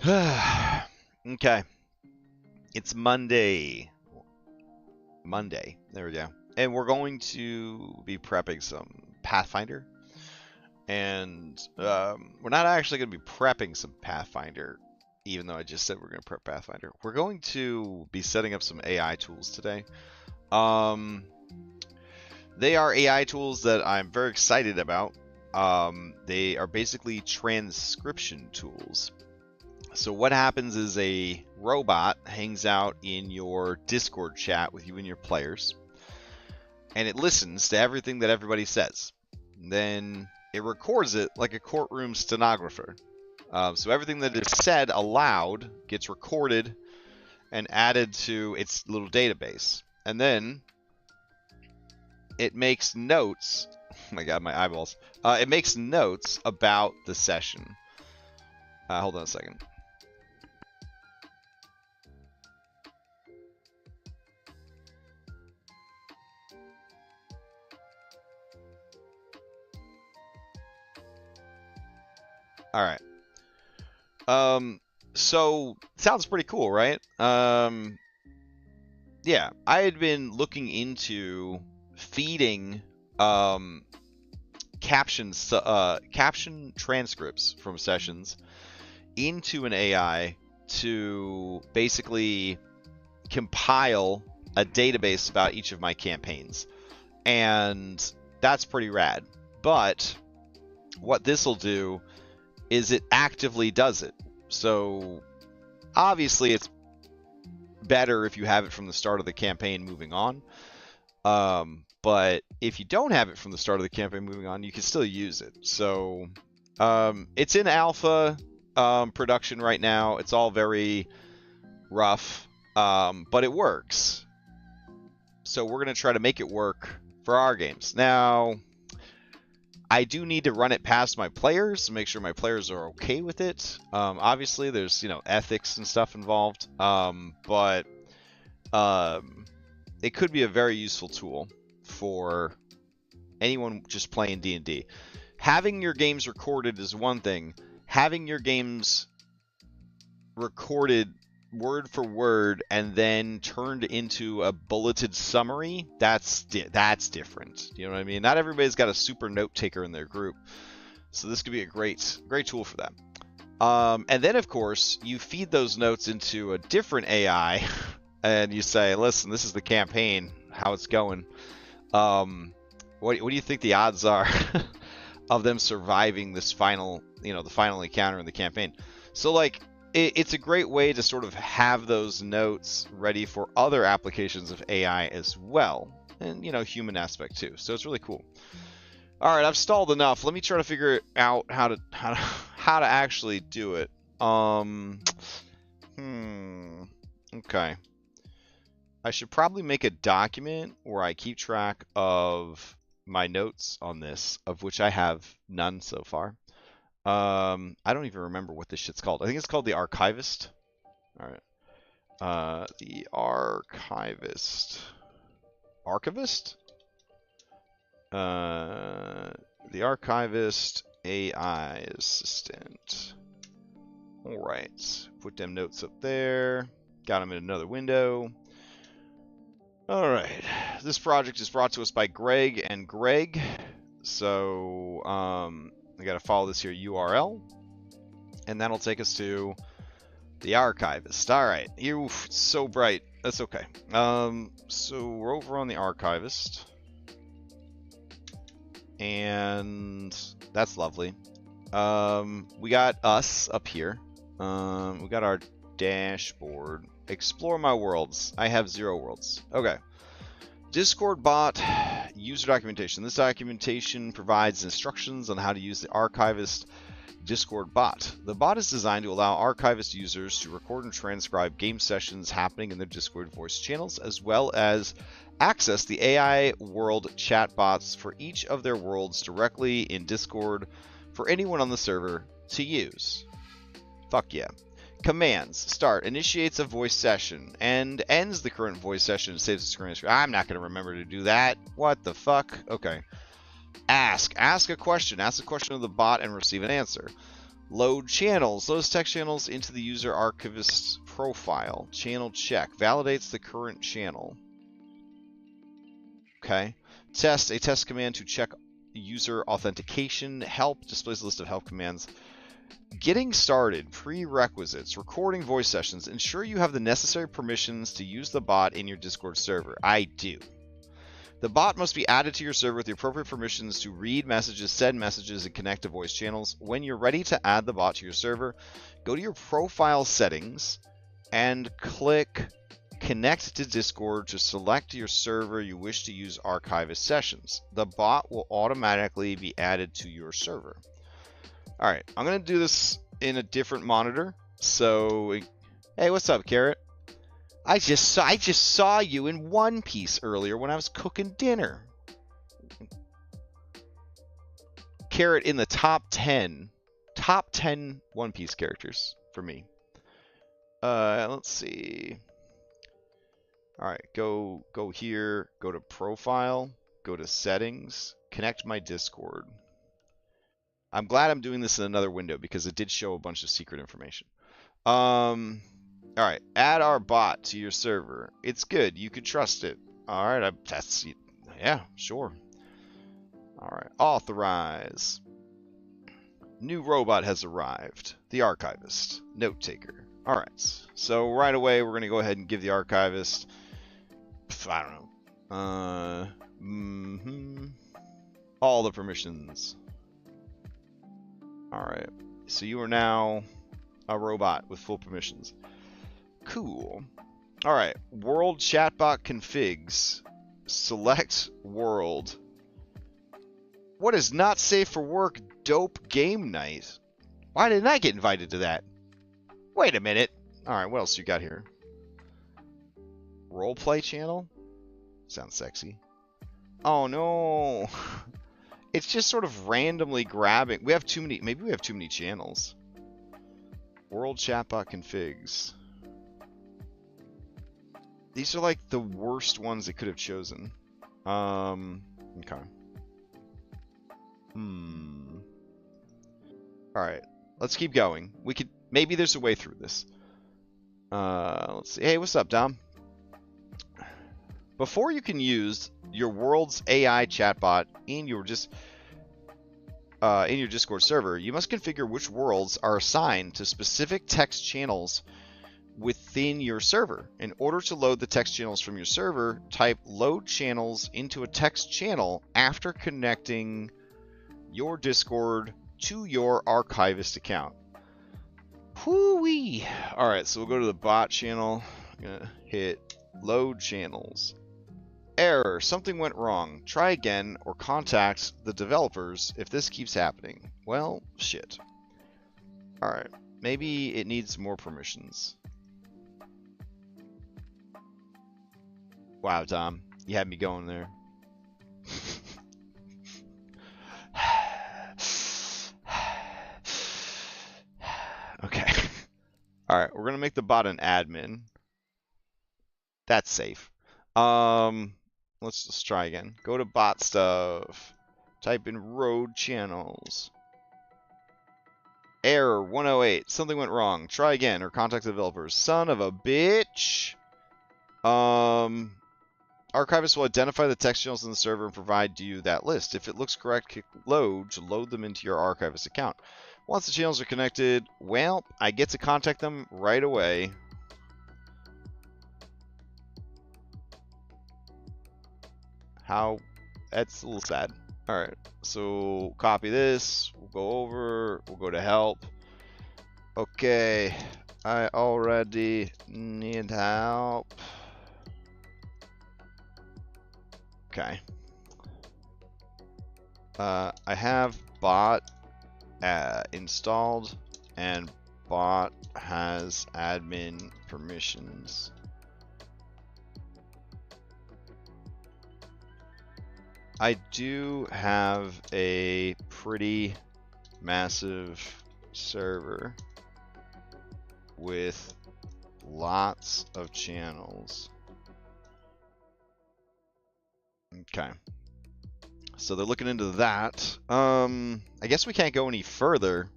Okay. It's Monday. Monday. There we go. And we're going to be prepping some Pathfinder. And we're not actually going to be prepping some Pathfinder, even though I just said we're going to prep Pathfinder. We're going to be setting up some AI tools today. They are AI tools that I'm very excited about. They are basically transcription tools. So what happens is a robot hangs out in your Discord chat with you and your players, and it listens to everything that everybody says. Then it records it like a courtroom stenographer. So everything that is said aloud gets recorded and added to its little database. And then it makes notes. Oh my god, my eyeballs. It makes notes about the session. Hold on a second. All right. So sounds pretty cool, right? Yeah, I had been looking into feeding caption transcripts from sessions into an AI to basically compile a database about each of my campaigns, and that's pretty rad. But what this will do is it actively does it. So obviously it's better if you have it from the start of the campaign moving on. But if you don't have it from the start of the campaign moving on, you can still use it. So it's in alpha production right now. It's all very rough, but it works. So we're going to try to make it work for our games. Now, I do need to run it past my players to make sure my players are okay with it. Obviously, there's ethics and stuff involved, but it could be a very useful tool for anyone just playing D&D. Having your games recorded is one thing. Having your games recorded word for word and then turned into a bulleted summary, that's different. You know what I mean? Not everybody's got a super note taker in their group, so this could be a great tool for them. And then of course you feed those notes into a different AI and you say, listen, this is the campaign, how it's going. What do you think the odds are of them surviving this final, the final encounter in the campaign? So like, it's a great way to sort of have those notes ready for other applications of AI as well, and human aspect too. So it's really cool. All right, I've stalled enough. Let me try to figure out how to actually do it. Okay. I should probably make a document where I keep track of my notes on this, of which I have none so far. I don't even remember what this shit's called. I think it's called the Archivist. All right. The Archivist. Archivist? The Archivist AI Assistant. All right. Put them notes up there. Got them in another window. All right. This project is brought to us by Greg and Greg. So, I got to follow this here URL, and that'll take us to the Archivist. All right, it's so bright. That's okay. So we're over on the Archivist, and that's lovely. We got us up here. We got our dashboard. Explore my worlds. I have 0 worlds. Okay. Discord bot user documentation. This documentation provides instructions on how to use the Archivist Discord bot. The bot is designed to allow Archivist users to record and transcribe game sessions happening in their Discord voice channels, as well as access the AI world chat bots for each of their worlds directly in Discord for anyone on the server to use. Fuck yeah. Commands. Start. Initiates a voice session and ends the current voice session and saves the screen. I'm not going to remember to do that. What the fuck? Okay. Ask. Ask a question. Ask a question of the bot and receive an answer. Load channels. Loads text channels into the user archivist profile. Channel check. Validates the current channel. Okay. Test. A test command to check user authentication. Help. Displays a list of help commands. Getting started. Prerequisites. Recording voice sessions. Ensure you have the necessary permissions to use the bot in your Discord server. I do. The bot must be added to your server with the appropriate permissions to read messages, send messages, and connect to voice channels. When you're ready to add the bot to your server, go to your profile settings and click Connect to Discord to select your server you wish to use archivist sessions. The bot will automatically be added to your server. All right, I'm going to do this in a different monitor. So, hey, what's up, Carrot? I just saw you in One Piece earlier when I was cooking dinner. Carrot in the top 10 One Piece characters for me. Let's see. All right, go here, go to profile, go to settings, connect my Discord. I'm glad I'm doing this in another window because it did show a bunch of secret information. All right, add our bot to your server. It's good. You can trust it. All right, yeah, sure. All right, authorize. New robot has arrived. The archivist, note taker. All right, so right away we're gonna go ahead and give the archivist. I don't know. All the permissions. All right, so you are now a robot with full permissions. Cool. All right, world chatbot configs. Select world. What is not safe for work? Dope game night. Why didn't I get invited to that? Wait a minute. All right, what else you got here? Roleplay channel? Sounds sexy. Oh no. It's just sort of randomly grabbing. We have too many. Maybe we have too many channels. World chatbot configs. These are like the worst ones they could have chosen. Okay. Alright. Let's keep going. Maybe there's a way through this. Let's see. Hey, what's up, Dom? Before you can use your world's AI chatbot in your Discord server, you must configure which worlds are assigned to specific text channels within your server. In order to load the text channels from your server, type load channels into a text channel after connecting your Discord to your archivist account. Whoo-wee! Alright, so we'll go to the bot channel. I'm gonna hit load channels. Error, something went wrong. Try again or contact the developers if this keeps happening. Well, shit. Alright, maybe it needs more permissions. Wow, Tom, you had me going there. Okay. Alright, we're gonna make the bot an admin. That's safe. Let's just try again. Go to bot stuff. Type in road channels. Error 108. Something went wrong. Try again or contact the developers. Son of a bitch. Archivist will identify the text channels in the server and provide you that list. If it looks correct, click load to load them into your archivist account. Once the channels are connected, well, I get to contact them right away. That's a little sad. Alright, so copy this. We'll go over. We'll go to help. Okay, I already need help. Okay. I have bot installed, and bot has admin permissions. I do have a pretty massive server with lots of channels. Okay. So they're looking into that. I guess we can't go any further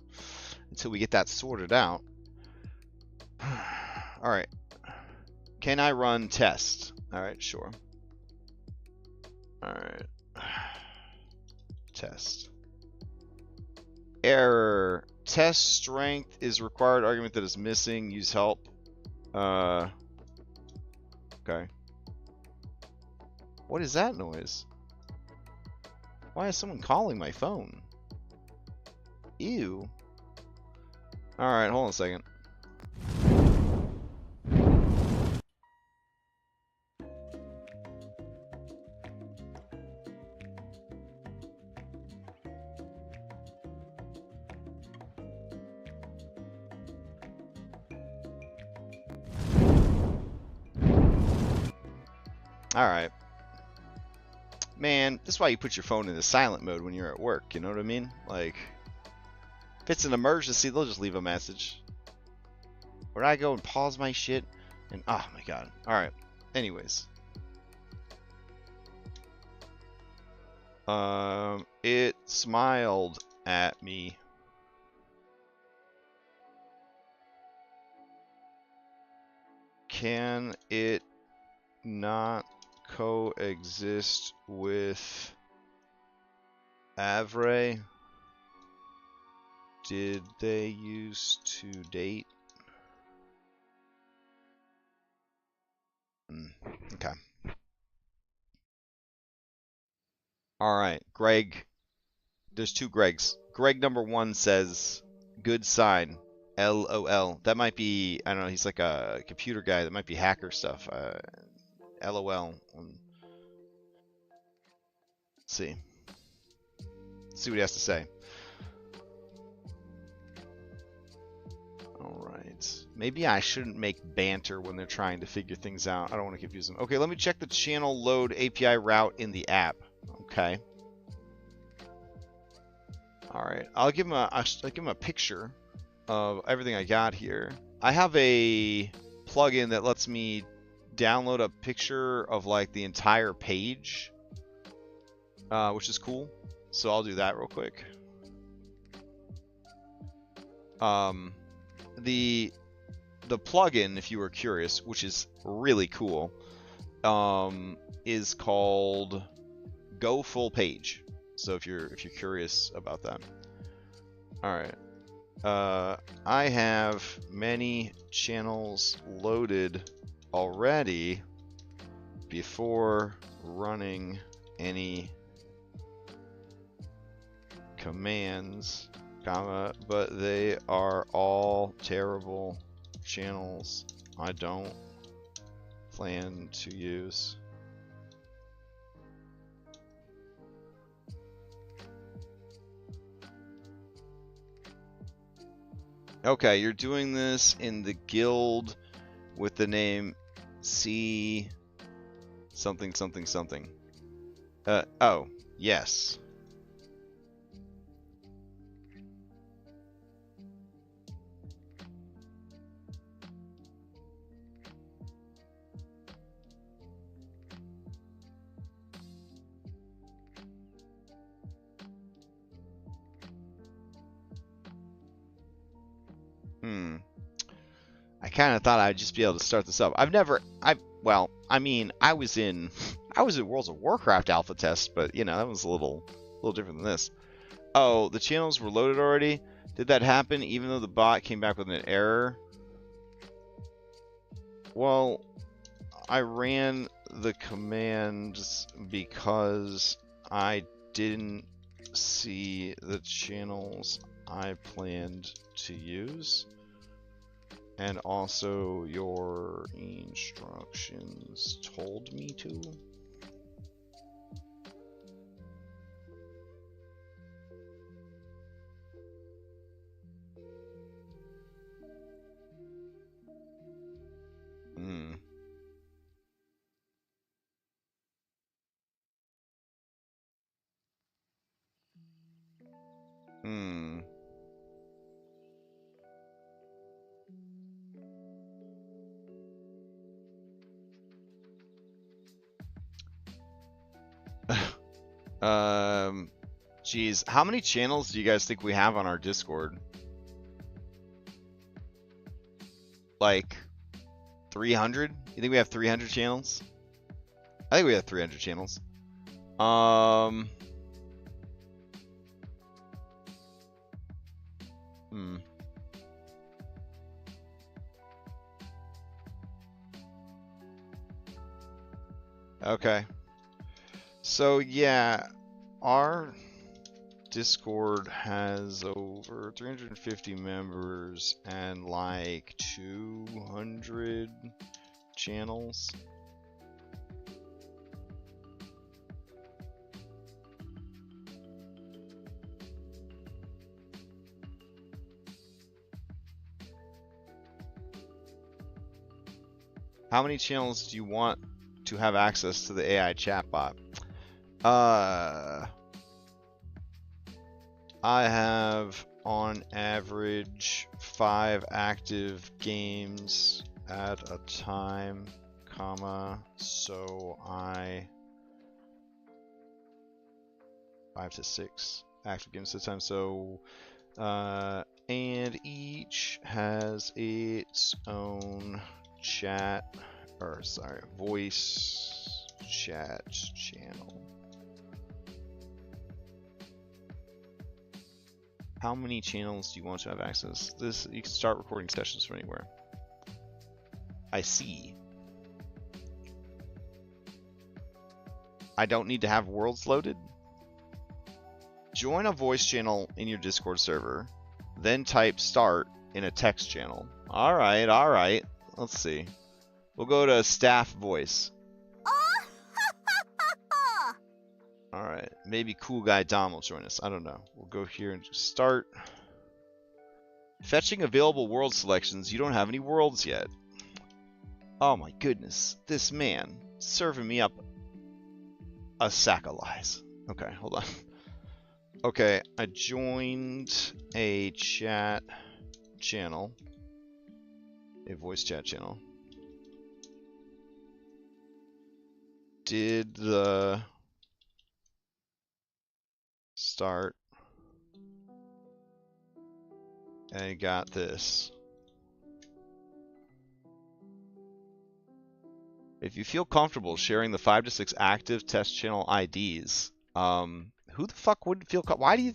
until we get that sorted out. All right. Can I run test? All right, sure. All right. Test. Error. Test strength is required argument that is missing. Use help. Okay. What is that noise? Why is someone calling my phone? Ew. Alright, hold on a second. Alright. Man, this is why you put your phone in the silent mode when you're at work, you know what I mean? Like, if it's an emergency, they'll just leave a message. Where I go and pause my shit, and oh my god. Alright, anyways. It smiled at me. Can it not coexist with Avray? Did they used to date? Okay. Alright, Greg. There's two Gregs. Greg number 1 says, good sign. LOL. That might be, I don't know, he's like a computer guy. That might be hacker stuff. LOL. Let's see. Let's see what he has to say. Alright. Maybe I shouldn't make banter when they're trying to figure things out. I don't want to confuse them. Okay, let me check the channel load API route in the app. Okay. Alright. I'll give him a picture of everything I got here. I have a plugin that lets me download a picture of like the entire page, which is cool. So I'll do that real quick. The plugin, if you were curious, which is really cool, is called Go Full Page. So if you're curious about that. All right. I have many channels loaded already before running any commands, but they are all terrible channels I don't plan to use. Okay, you're doing this in the guild with the name C something something something. Oh, yes. I kind of thought I'd just be able to start this up. Well, I mean, I was in World of Warcraft alpha test, but you know, that was a little different than this. Oh, the channels were loaded already? Did that happen even though the bot came back with an error? Well, I ran the commands because I didn't see the channels I planned to use. And also, your instructions told me to. Geez, how many channels do you guys think we have on our Discord? like 300? You think we have 300 channels? I think we have 300 channels. Okay. So yeah, our Discord has over 350 members and like 200 channels. How many channels do you want to have access to the AI chatbot? I have on average 5 active games at a time, comma, so 5 to 6 active games at a time, so and each has its own voice chat channel. How many channels do you want to have access? This, you can start recording sessions from anywhere. I see. I don't need to have worlds loaded. Join a voice channel in your Discord server, then type start in a text channel. All right. Let's see. We'll go to staff voice. All right. Maybe cool guy Dom will join us. I don't know. We'll go here and just start. Fetching available world selections. You don't have any worlds yet. Oh my goodness. This man serving me up a sack of lies. Okay, hold on. Okay, I joined a chat channel. A voice chat channel. Did the start. And I got this. If you feel comfortable sharing the 5 to 6 active test channel IDs, who the fuck wouldn't feel why do you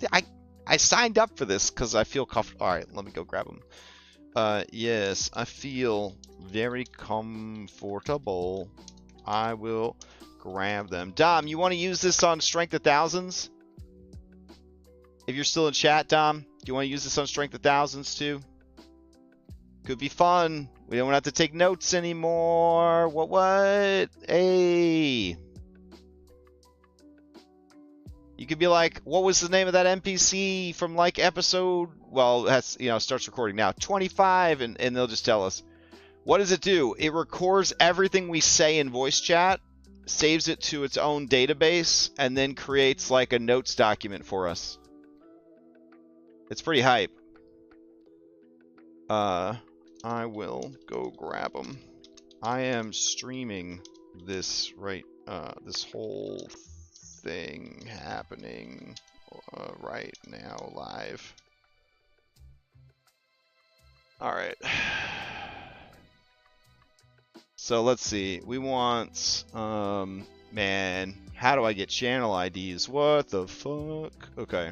I signed up for this because I feel comfortable. All right, let me go grab them. Yes, I feel very comfortable. I will grab them. Dom, you want to use this on Strength of Thousands? If you're still in chat, Dom, do you want to use this on Strength of Thousands too? Could be fun. We don't have to take notes anymore. What? Hey. You could be like, what was the name of that NPC from like episode? Well, that's, you know, starts recording now. 25, and they'll just tell us. What does it do? It records everything we say in voice chat, saves it to its own database, and then creates like a notes document for us. It's pretty hype. I will go grab them. I am streaming this this whole thing happening right now live. All right. So let's see. We want man, how do I get channel IDs? What the fuck? Okay.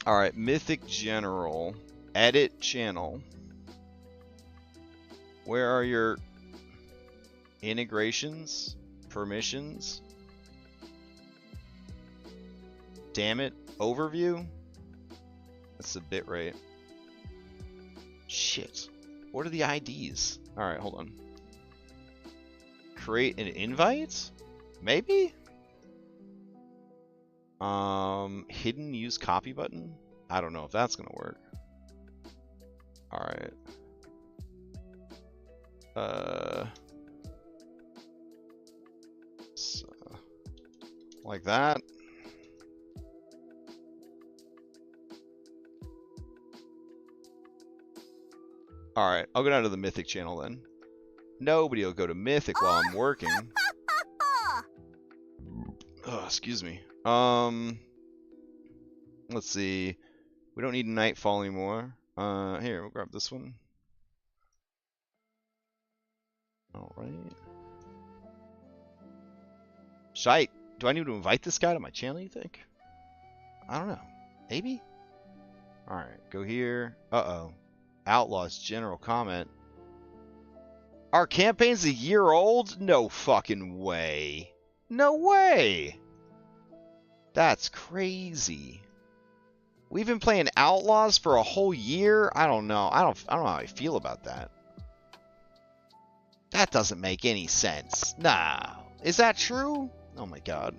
All right, Mythic General, edit channel. Where are your integrations, permissions? Damn it, overview? That's the bitrate. Shit. What are the IDs? All right, hold on. Create an invite? Maybe? Hidden use copy button? I don't know if that's gonna work. All right. So, like that. All right, I'll go down to the Mythic channel then. Nobody will go to Mythic while I'm working. Oh, excuse me. Let's see. We don't need Nightfall anymore. Here, we'll grab this one. All right. Do I need to invite this guy to my channel, you think? I don't know. Maybe? Alright, go here. Uh-oh. Outlaws, general comment. Our campaign's a year old? No fucking way. No way! That's crazy. We've been playing Outlaws for a whole year? I don't know. I don't know how I feel about that. That doesn't make any sense. Nah. Is that true? Oh my god.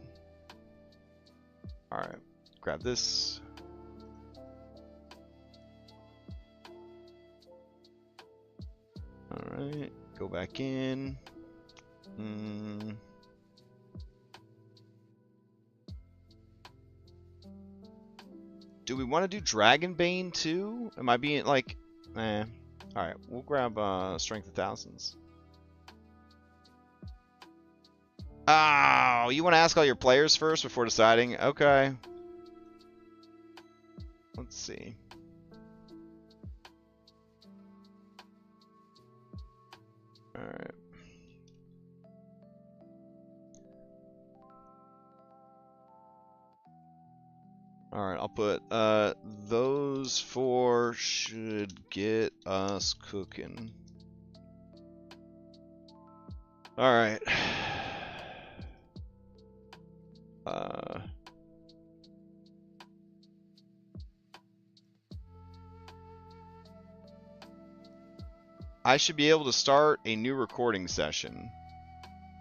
Alright. Grab this. Alright. Go back in. Do we want to do Dragonbane too? Am I being like... Alright. We'll grab Strength of Thousands. Oh, you want to ask all your players first before deciding? Okay. Let's see. Alright. Alright, I'll put, those four should get us cooking. Alright. I should be able to start a new recording session.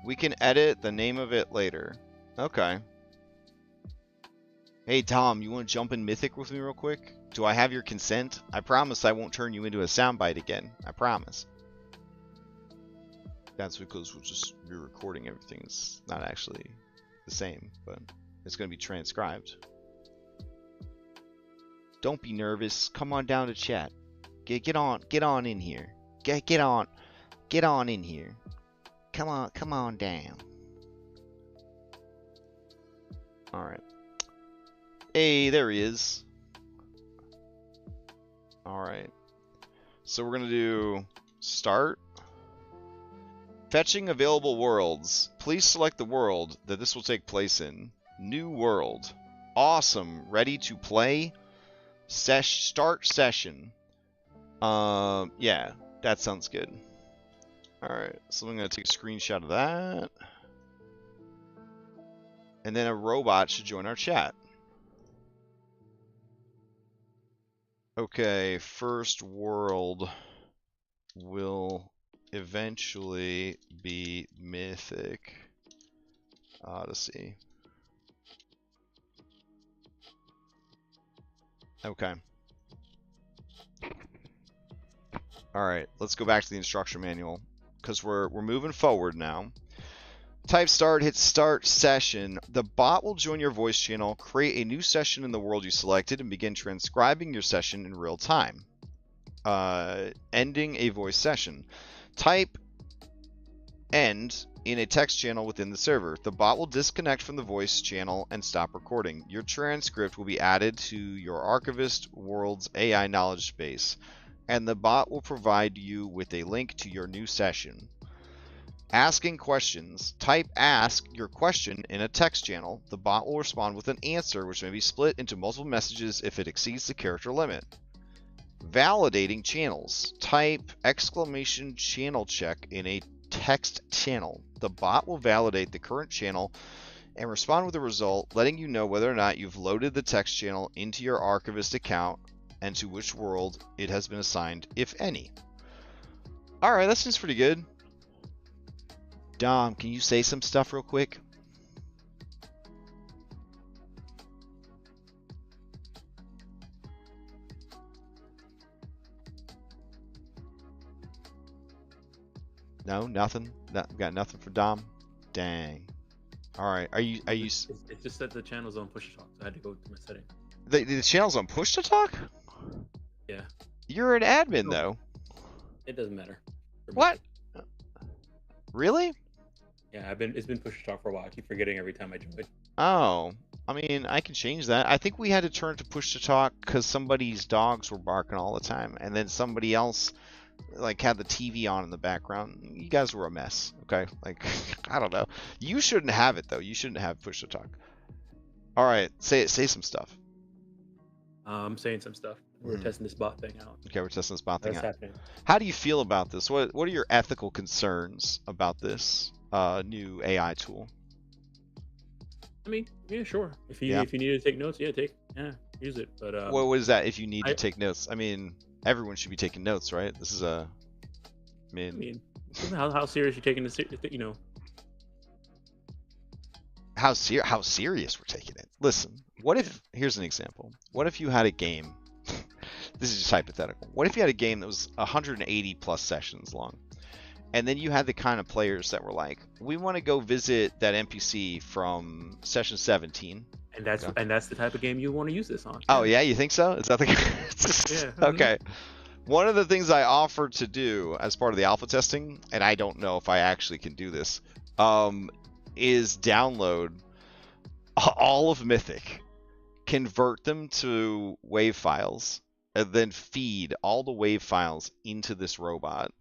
We can edit the name of it later. Okay. Hey Tom, you want to jump in Mythic with me real quick? Do I have your consent? I promise I won't turn you into a soundbite again. I promise. That's because we'll just be recording everything. It's not actually the same, but it's going to be transcribed. Don't be nervous. Come on down to chat. Get on in here. Get on in here. Come on down. All right. Hey, there he is. All right. So we're gonna do start. Fetching available worlds. Please select the world that this will take place in. New world. Awesome. Ready to play. Start session. Yeah, that sounds good. Alright, so I'm going to take a screenshot of that. And then a robot should join our chat. Okay, first world will eventually be Mythic Odyssey. Okay. Alright, let's go back to the instruction manual, because we're moving forward now. Type start, hit start session. The bot will join your voice channel, create a new session in the world you selected, and begin transcribing your session in real time. Ending a voice session. Type end in a text channel within the server. The bot will disconnect from the voice channel and stop recording. Your transcript will be added to your Archivist World's AI knowledge base, and the bot will provide you with a link to your new session. Asking questions. Type ask your question in a text channel. The bot will respond with an answer, which may be split into multiple messages if it exceeds the character limit. Validating channels. Type exclamation channel check in a text channel. The bot will validate the current channel and respond with a result, letting you know whether or not you've loaded the text channel into your Archivist account and to which world it has been assigned, if any. Alright, that seems pretty good. Dom, can you say some stuff real quick? No, nothing. Got nothing for Dom. Dang. All right. Are you? It just said the channel's on push to talk, so I had to go to my setting. The channel's on push to talk? Yeah. You're an admin though. It doesn't matter. What? Really? Yeah, it's been push to talk for a while. I keep forgetting every time I join. Oh, I mean, I can change that. I think we had to turn to push to talk because somebody's dogs were barking all the time, and then somebody else like had the TV on in the background. You guys were a mess. Okay, like I don't know. You shouldn't have it though. You shouldn't have push to talk. All right, say some stuff. I'm saying some stuff. We're testing this bot thing out. Okay, we're testing this bot thing That's out. happening. How do you feel about this? What are your ethical concerns about this new AI tool? I mean, yeah, sure. If you Yeah. if you need to take notes, use it. But What is that? If you need to take notes, I mean, everyone should be taking notes, right? This is a. I mean, how serious you taking this? You know. How serious we're taking it. Listen, what if here's an example. What if you had a game? This is just hypothetical. What if you had a game that was 180 plus sessions long, and then you had the kind of players that were like, we want to go visit that NPC from session 17. And that's the type of game you want to use this on. Oh yeah, you think so? Is that the? Yeah. Okay. One of the things I offered to do as part of the alpha testing, and I don't know if I actually can do this, is download all of Mythic, convert them to wave files, and then feed all the wave files into this robot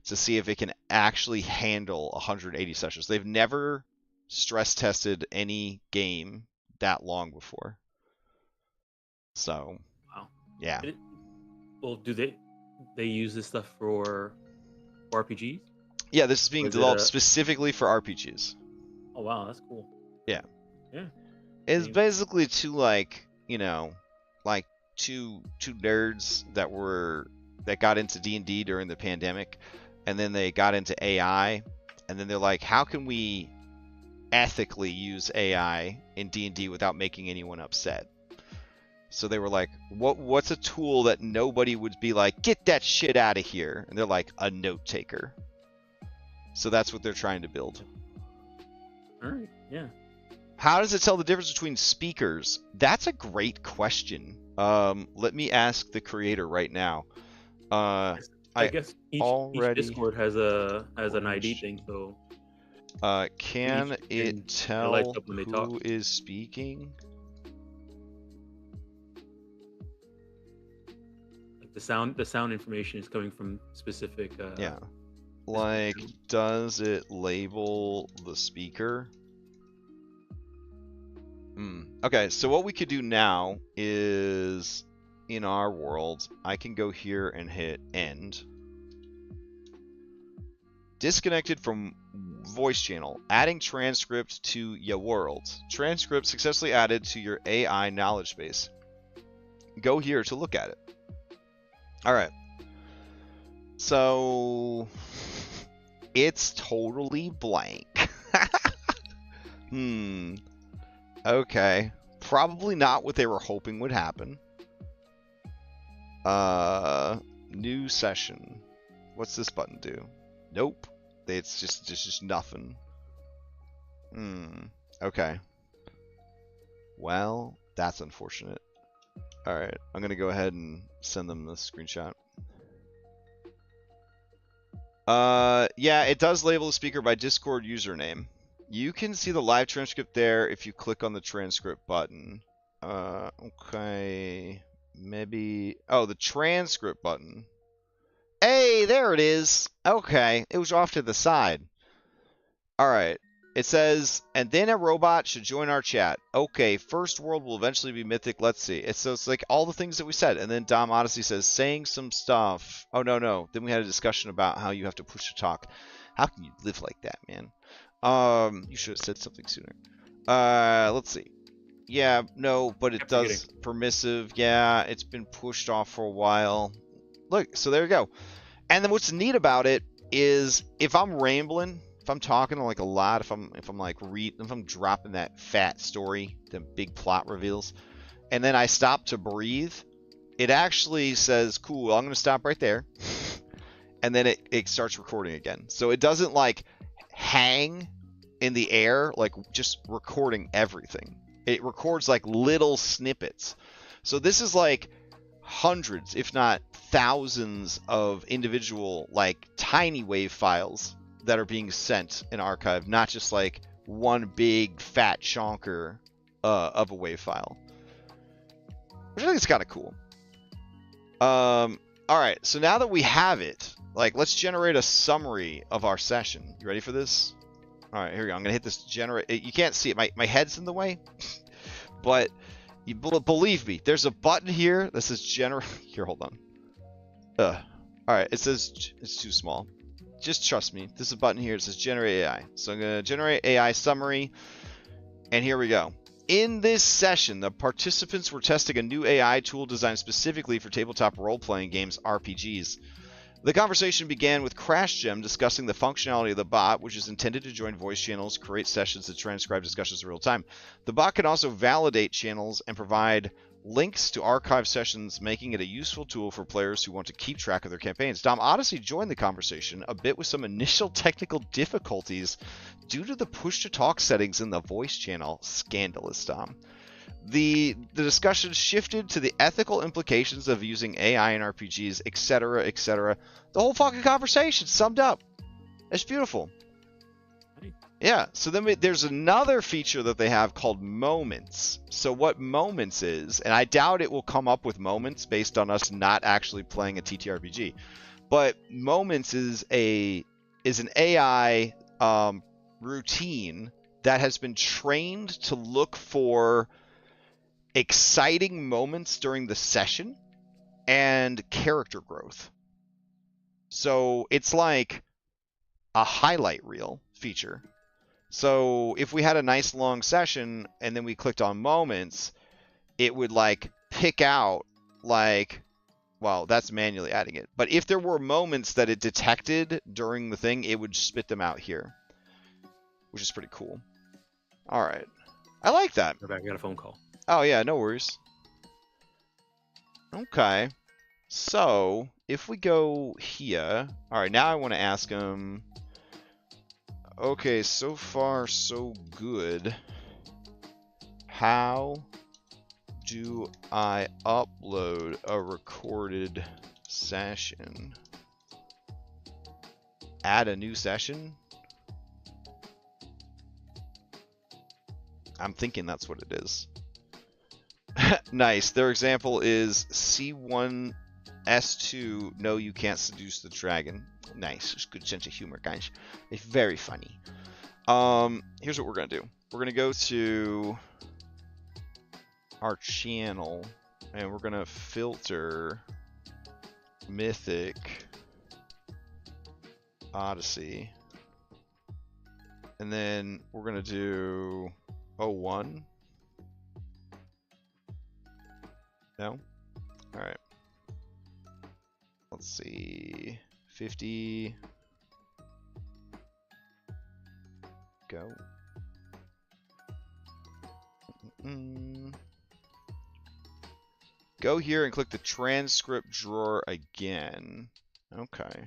to see if it can actually handle 180 sessions. They've never stress tested any game that long before. So, wow. Yeah. Well, do they use this stuff for RPGs? Yeah, this is being developed specifically for RPGs. Oh wow, that's cool. Yeah. Yeah. It's basically two like two nerds that got into D&D during the pandemic, and then they got into AI, and then they're like, how can we ethically use AI in D&D without making anyone upset? So they were like, what's a tool that nobody would be like, get that shit out of here? And they're like, a note taker. So that's what they're trying to build. All right. Yeah. How does it tell the difference between speakers? That's a great question. Let me ask the creator right now. I guess each Discord has an ID thing, so. Can it tell who is speaking? Like the sound information is coming from specific. Yeah. Like, does it label the speaker? Okay, so what we could do now is, in our world, I can go here and hit end. Disconnected from voice channel. Adding transcript to your world. Transcript successfully added to your AI knowledge base. Go here to look at it. Alright. So, it's totally blank. Okay. Probably not what they were hoping would happen. New session. What's this button do? Nope. It's just nothing. Okay. Well, that's unfortunate. Alright, I'm gonna go ahead and send them the screenshot. Yeah, it does label the speaker by Discord username. You can see the live transcript there if you click on the transcript button. Okay. Maybe... Oh, the transcript button. Hey, there it is! Okay, it was off to the side. Alright. It says, and then a robot should join our chat. Okay, first world will eventually be mythic. Let's see. It's like all the things that we said. And then Dom Odyssey says, saying some stuff. Oh, no. Then we had a discussion about how you have to push to talk. How can you live like that, man? You should have said something sooner. Let's see. Yeah, no, but it does permissive. Yeah, it's been pushed off for a while. Look, so there you go. And then what's neat about it is if I'm rambling, if I'm talking like a lot, if I'm dropping that fat story, the big plot reveals, and then I stop to breathe, it actually says, cool, I'm going to stop right there. And then it starts recording again. So it doesn't like hang in the air, like just recording everything. It records like little snippets. So this is like hundreds, if not thousands of individual like tiny wave files that are being sent and archived, not just like one big fat chonker of a wave file, which I think is kind of cool. All right, so now that we have it, like, let's generate a summary of our session. You ready for this? All right, here we go. I'm gonna hit this generate. You can't see it. My head's in the way, but you believe me. There's a button here that says generate. Here, hold on. All right, it says it's too small. Just trust me. There's a button here that says generate AI. So I'm gonna generate AI summary, and here we go. In this session, the participants were testing a new AI tool designed specifically for tabletop role-playing games, RPGs. The conversation began with Crash Gem discussing the functionality of the bot, which is intended to join voice channels, create sessions, and transcribe discussions in real time. The bot can also validate channels and provide links to archive sessions, making it a useful tool for players who want to keep track of their campaigns. Dom Odyssey joined the conversation, a bit with some initial technical difficulties due to the push-to-talk settings in the voice channel. Scandalous, Dom. The discussion shifted to the ethical implications of using AI in RPGs, etc., etc. The whole fucking conversation summed up. It's beautiful. Yeah, so then there's another feature that they have called Moments. So what Moments is, and I doubt it will come up with Moments based on us not actually playing a TTRPG, but Moments is an AI routine that has been trained to look for exciting moments during the session and character growth. So it's like a highlight reel feature. So if we had a nice long session and then we clicked on moments, it would like pick out like, well, that's manually adding it. But if there were moments that it detected during the thing, it would spit them out here, which is pretty cool. All right. I like that. I got a phone call. Oh, yeah, no worries. Okay. So if we go here, all right, now I want to ask him. Okay, so far so good. How do I upload a recorded session? Add a new session? I'm thinking that's what it is. Nice. Their example is C1 S2. No, you can't seduce the dragon. Nice. It's good sense of humor, guys. It's very funny. Here's what we're gonna do. We're gonna go to our channel and we're gonna filter Mythic Odyssey, and then we're gonna do 01. No? Alright. Let's see. 50. Go. Go here and click the transcript drawer again. Okay.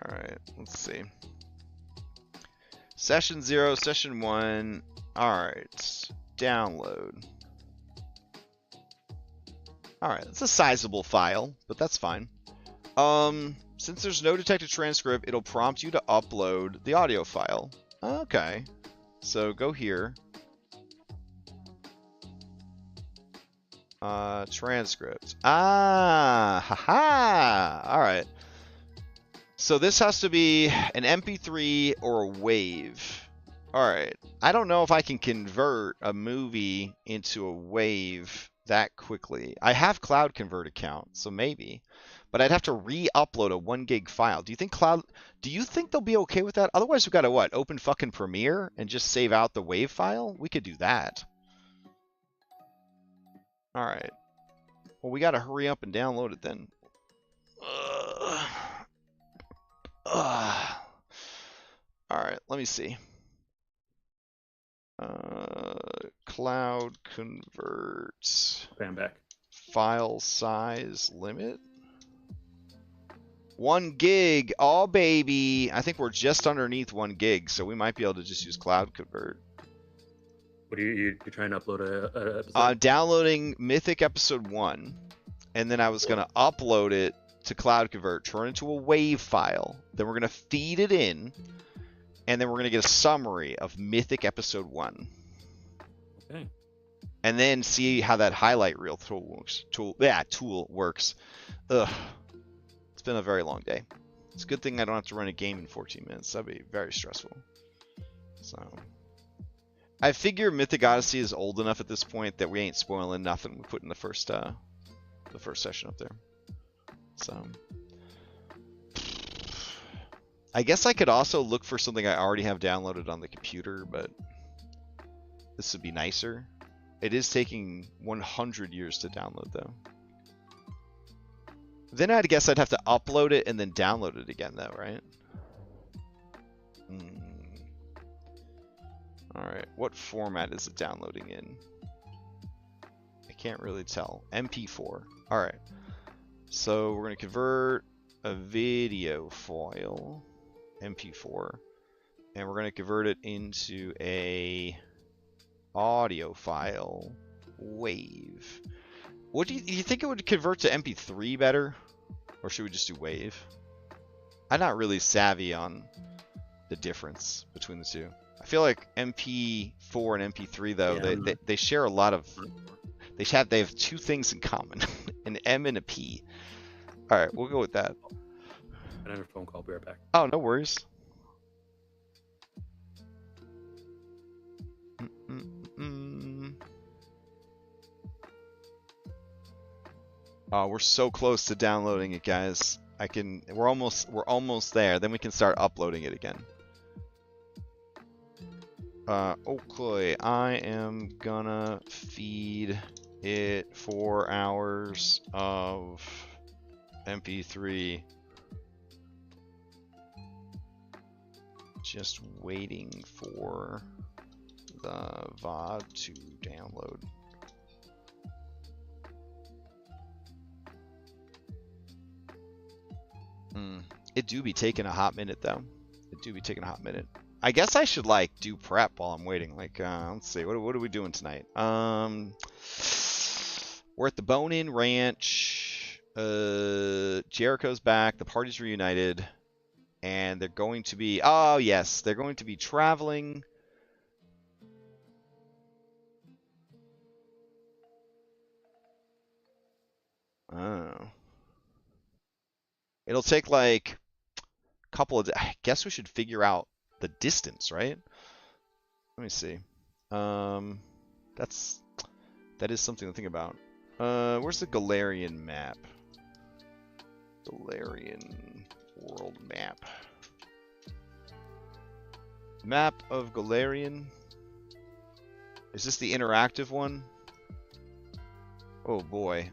Alright, let's see. Session 0, Session 1. Alright, download. Alright, that's a sizable file, but that's fine. Since there's no detected transcript, it'll prompt you to upload the audio file. Okay, so go here. Transcript. Ah, haha. Alright. So this has to be an MP3 or a WAV. Alright. I don't know if I can convert a movie into a WAV that quickly. I have Cloud Convert account, so maybe. But I'd have to re-upload a 1 gig file. Do you think they'll be okay with that? Otherwise we've got to what? Open fucking Premiere and just save out the WAV file? We could do that. Alright. Well, we got to hurry up and download it then. Alright, let me see. Cloud Convert. Okay, I'm back. File size limit. 1 gig. Oh, baby. I think we're just underneath 1 gig, so we might be able to just use Cloud Convert. What are you're trying to upload a episode? Downloading Mythic Episode 1, and then I was going to upload it to cloud convert, turn into a wave file. Then we're going to feed it in, and then we're going to get a summary of Mythic Episode 1. Okay. And then see how that highlight reel tool works. Ugh. It's been a very long day. It's a good thing I don't have to run a game in 14 minutes. That'd be very stressful. So, I figure Mythic Odyssey is old enough at this point that we ain't spoiling nothing we put in the first session up there. So, I guess I could also look for something I already have downloaded on the computer, but this would be nicer. It is taking 100 years to download, though. Then I'd guess I'd have to upload it and then download it again, though, right? Alright, what format is it downloading in? I can't really tell. MP4. Alright. So we're going to convert a video file, MP4, and we're going to convert it into a audio file, wave. What do you think it would convert to MP3 better? Or should we just do wave? I'm not really savvy on the difference between the two. I feel like MP4 and MP3 though, yeah, they share a lot of they have two things in common. An M and a P. Alright, we'll go with that. I have a phone call, be right back. Oh, no worries. Oh, we're so close to downloading it, guys. We're almost there. Then we can start uploading it again. Okay, I am gonna feed it 4 hours of MP3. Just waiting for the VOD to download. It do be taking a hot minute though. It do be taking a hot minute. I guess I should like do prep while I'm waiting. Like, let's see, what are we doing tonight? We're at the Bone-In Ranch. Jericho's back. The party's reunited, and they're going to be. Oh yes, they're going to be traveling. Oh. It'll take like a couple of. I guess we should figure out the distance, right? Let me see. That is something to think about. Where's the Galarian map? Galarian world map. Map of Galarian. Is this the interactive one? Oh boy.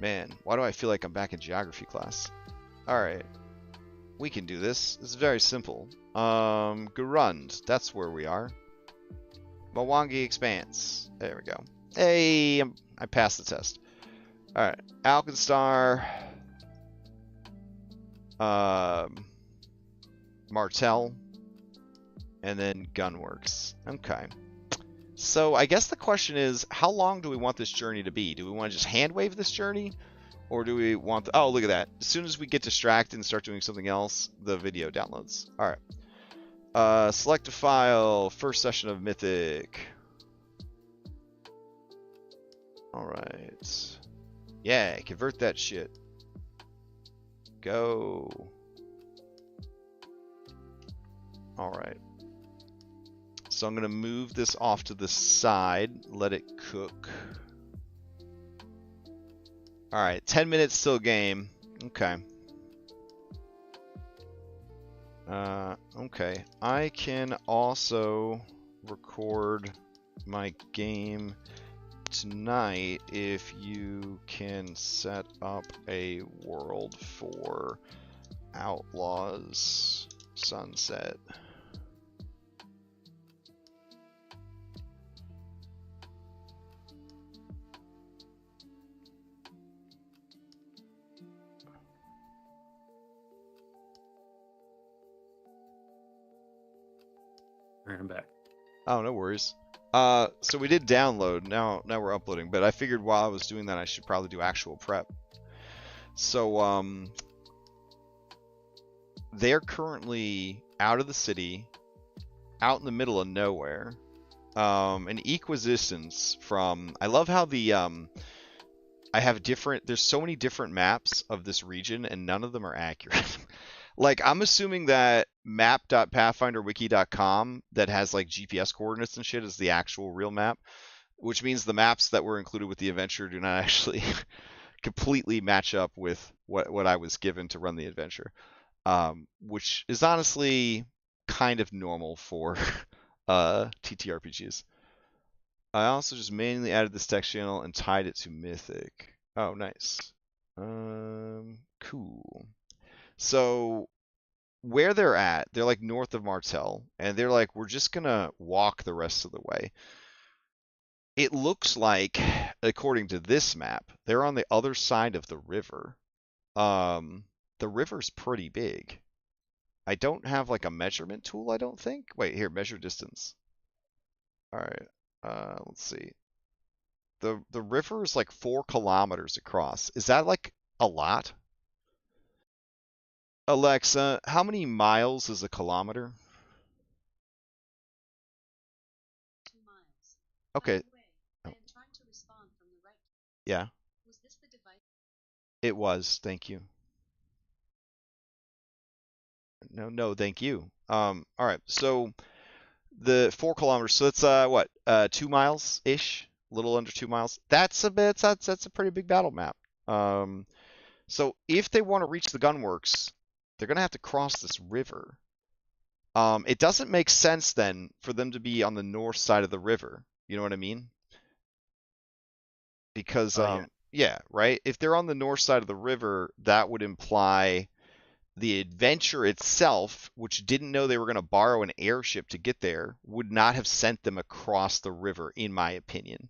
Man, why do I feel like I'm back in geography class? Alright. We can do this. It's very simple. Garund. That's where we are. Mwangi Expanse. There we go. Hey, I passed the test. Alright. Alkenstar. Martell. And then Gunworks. Okay. So I guess the question is, how long do we want this journey to be? Do we want to just hand wave this journey? Or do we want the... Oh, look at that. As soon as we get distracted and start doing something else, the video downloads. Alright. Select a file. First session of Mythic. Alright. Yeah, convert that shit. Go. Alright. So I'm going to move this off to the side. Let it cook. Alright, 10 minutes till game. Okay. Okay. I can also record my game tonight if you can set up a world for Outlaws Sunset. I'm back. Oh, no worries. So we did download. Now we're uploading. But I figured while I was doing that, I should probably do actual prep. So they're currently out of the city, out in the middle of nowhere. An equidistance from. I love how the I have different. There's so many different maps of this region, and none of them are accurate. Like, I'm assuming that map.pathfinderwiki.com that has like GPS coordinates and shit is the actual real map, which means the maps that were included with the adventure do not actually completely match up with what I was given to run the adventure, which is honestly kind of normal for TTRPGs. I also just manually added this text channel and tied it to Mythic. Oh, nice. Cool. So where they're at, they're like north of Martel, and they're like, we're just gonna walk the rest of the way. It looks like, according to this map, they're on the other side of the river. The river's pretty big. I don't have like a measurement tool, I don't think. Wait, here, measure distance. All right. Let's see. The river is like 4 kilometers across. Is that like a lot? Alexa, how many miles is a kilometer? 2 miles. Okay. I am trying to respond from the right. Yeah. Was this the device? It was. Thank you. No, thank you. All right. So the 4 kilometers. So that's what? 2 miles ish. A little under 2 miles. That's a bit. That's a pretty big battle map. So if they want to reach the gunworks, they're gonna have to cross this river. It doesn't make sense then for them to be on the north side of the river. You know what I mean? Because yeah, right? If they're on the north side of the river, that would imply the adventure itself, which didn't know they were going to borrow an airship to get there, would not have sent them across the river, in my opinion.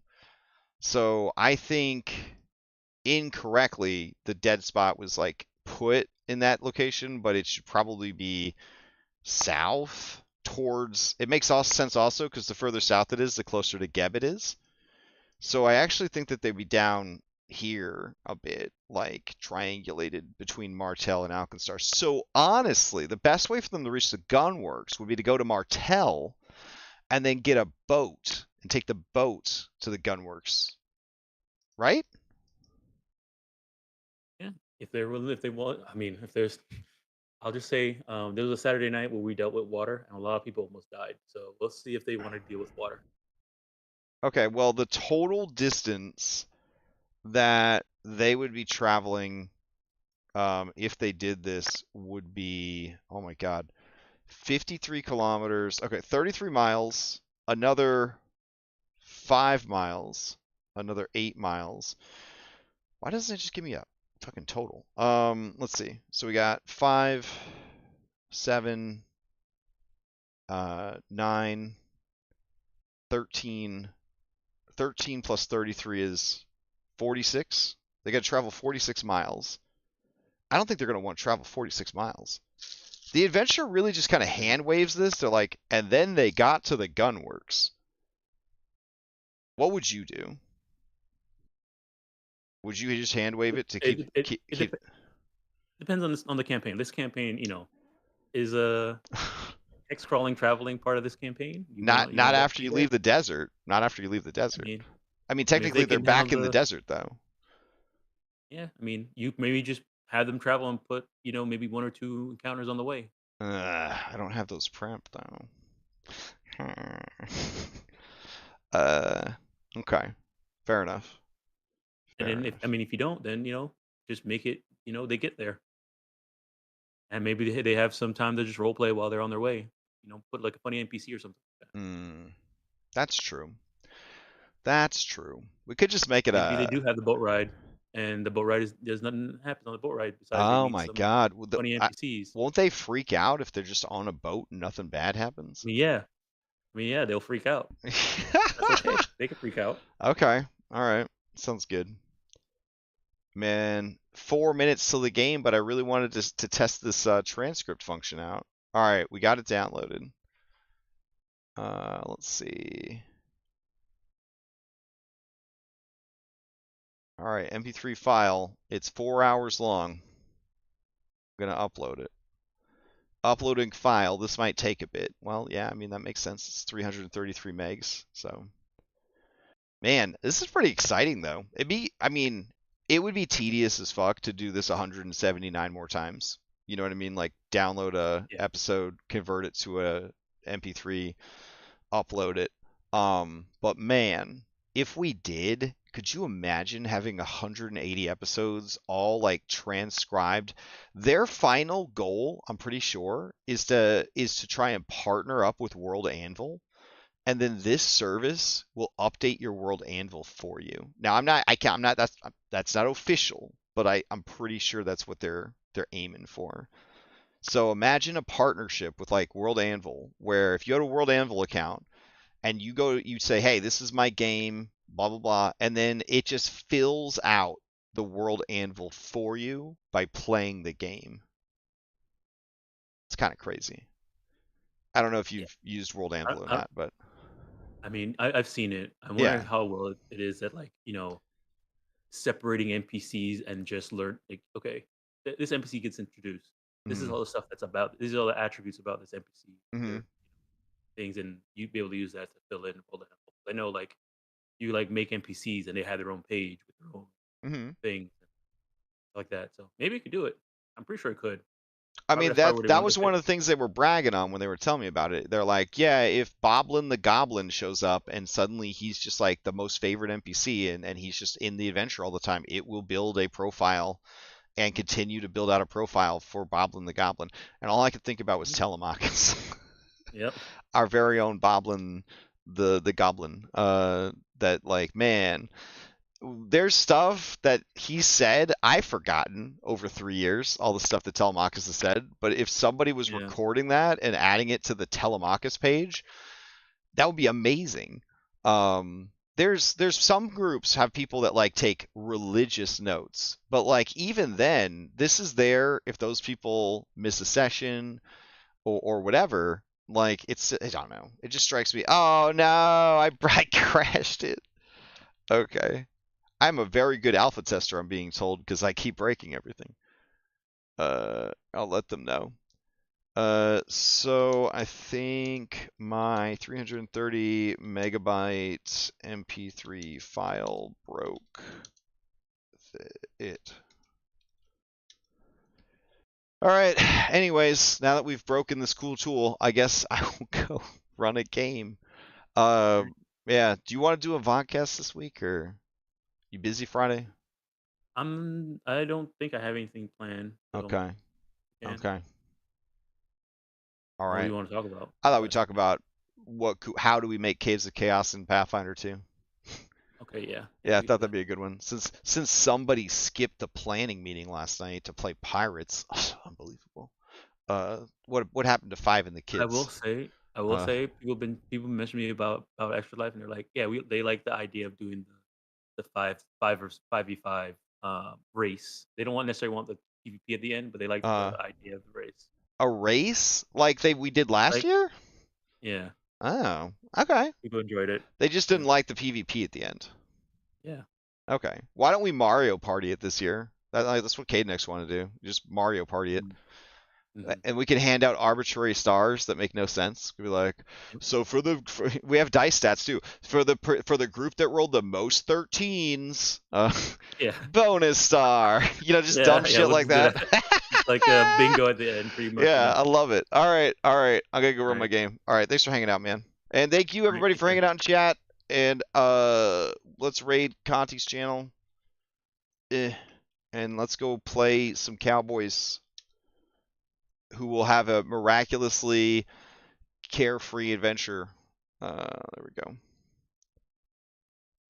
So I think incorrectly the dead spot was like put in that location, but it should probably be south towards. It makes all sense also because the further south it is, the closer to Geb it is. So I actually think that they'd be down here a bit, like triangulated between Martel and Alkenstar. So honestly, the best way for them to reach the gunworks would be to go to Martel and then get a boat and take the boat to the gunworks. Right? Yeah. If they're willing, if they want, I mean, if there's, I'll just say, there was a Saturday night where we dealt with water, and a lot of people almost died. So let's see if they want to deal with water. Okay, well, the total distance that they would be traveling if they did this would be, oh my god, 53 kilometers. Okay, 33 miles, another 5 miles, another 8 miles. Why doesn't it just give me a fucking total? Let's see. So we got 5, 7, 9, 13. 13 plus 33 is 46. They got to travel 46 miles. I don't think they're going to want to travel 46 miles. The adventure really just kind of hand waves this. They're like, and then they got to the gunworks. What would you do? Would you just hand wave it to keep? It depends on the campaign. This campaign, is a hex crawling traveling part of this campaign. Not after you leave the desert. Not after you leave the desert. I mean technically they're back in the desert though. Yeah, I mean, you maybe just have them travel and put, maybe 1 or 2 encounters on the way. I don't have those prepped though. Okay, fair enough. And then if you don't, then just make it, they get there, and maybe they have some time to just role play while they're on their way. Put like a funny NPC or something like that. That's true. That's true. We could just make it maybe they do have the boat ride, and the boat ride there's nothing happens on the boat ride besides oh my god, funny NPCs. Won't they freak out if they're just on a boat and nothing bad happens? I mean, yeah, they'll freak out. That's okay. They can freak out. Okay, all right, sounds good. Man, 4 minutes till the game, but I really wanted to test this transcript function out. All right, we got it downloaded. Let's see. All right, MP3 file. It's 4 hours long. I'm gonna upload it. Uploading file. This might take a bit. Well, yeah, I mean that makes sense. It's 333 megs. So, man, this is pretty exciting though. It would be tedious as fuck to do this 179 more times. You know what I mean? Like download a Yeah. episode, convert it to a MP3, upload it. But man, if we did, could you imagine having 180 episodes all like transcribed? Their final goal, I'm pretty sure, is to try and partner up with World Anvil, and then this service will update your World Anvil for you. Now I'm not that's not official, but I'm pretty sure that's what they're aiming for. So imagine a partnership with like World Anvil, where if you have a World Anvil account and you say, hey, this is my game, blah blah blah, and then it just fills out the World Anvil for you by playing the game. It's kind of crazy. I don't know if you've used World Anvil or I, not, but I mean, I've seen it. I'm yeah. wondering how well it is at like separating NPCs and just learn like okay, this NPC gets introduced. This is Mhm. all the stuff that's about. These are all the attributes about this NPC. Mhm. Their things, and you'd be able to use that to fill in all the. I know like you like make NPCs and they have their own page with their own Mhm. things like that. So maybe it could do it. I'm pretty sure it could. I Probably mean that's probably what they that wanted was to one pick. of the things they were bragging on when they were telling me about it. They're like, yeah, if Boblin the Goblin shows up and suddenly he's just like the most favorite NPC and he's just in the adventure all the time, it will build a profile and continue to build out a profile for Boblin the Goblin. And all I could think about was Telemachus. Yep. Our very own Boblin the Goblin. That like, man, there's stuff that he said I've forgotten over 3 years, all the stuff that Telemachus has said. But if somebody was Yeah. recording that and adding it to the Telemachus page, that would be amazing. There's some groups have people that like take religious notes, but like even then, this is there if those people miss a session or whatever. Like I don't know. It just strikes me. Oh no, I crashed it. Okay. I'm a very good alpha tester, I'm being told, because I keep breaking everything. I'll let them know. So I think my 330 megabyte MP3 file broke it. All right. Anyways, now that we've broken this cool tool, I guess I will go run a game. Yeah. Do you want to do a vodcast this week, or you busy Friday? I don't think I have anything planned. So Okay. yeah. Okay. All What do right. you want to talk about? I thought we'd talk about how do we make Caves of Chaos in Pathfinder 2. Okay, yeah. Yeah, I We can do thought that. that'd be a good one. Since somebody skipped the planning meeting last night to play pirates, unbelievable. What happened to Five and the I will kids? say, people mention me about Extra Life, and they're like, yeah, they like the idea of doing the 5v5 race. They don't necessarily want the PvP at the end, but they like Uh, the idea of the race. a race like we did last Like, year? yeah, Oh, okay. people enjoyed it. They just Yeah, didn't like the PvP at the end. yeah, Okay. Why don't we Mario Party it this year? That's what Cadenex want to do. Just Mario Party it. mm-hmm. And we can hand out arbitrary stars that make no sense. We'd be like, Yep. so we have dice stats too. For the group that rolled the most 13s, Yeah, bonus star. Just dumb yeah. shit We'll like just do that. that. It's like a bingo at the end, pretty much. Yeah, I love it. All right. I'm gonna go All run my right, game. All right, thanks for hanging out, man. And thank you all right. everybody Take for care. hanging out in chat. And let's raid Conti's channel. And let's go play some Cowboys who will have a miraculously carefree adventure. There we go.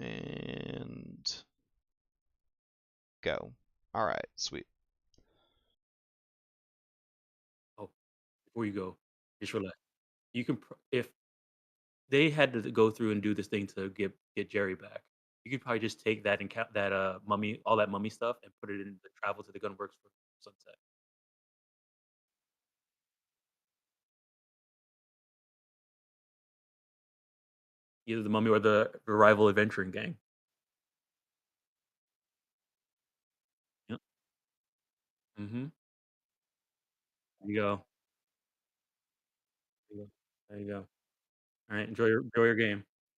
And go. All right, sweet. Oh, before you go, just relax. You can if they had to go through and do this thing to get Jerry back. You could probably just take that and count that mummy, all that mummy stuff, and put it in the travel to the Gunworks for Sunset. Either the mummy or the rival adventuring gang. Mm-hmm. There you go. There you go. There you go. All right. Enjoy your game.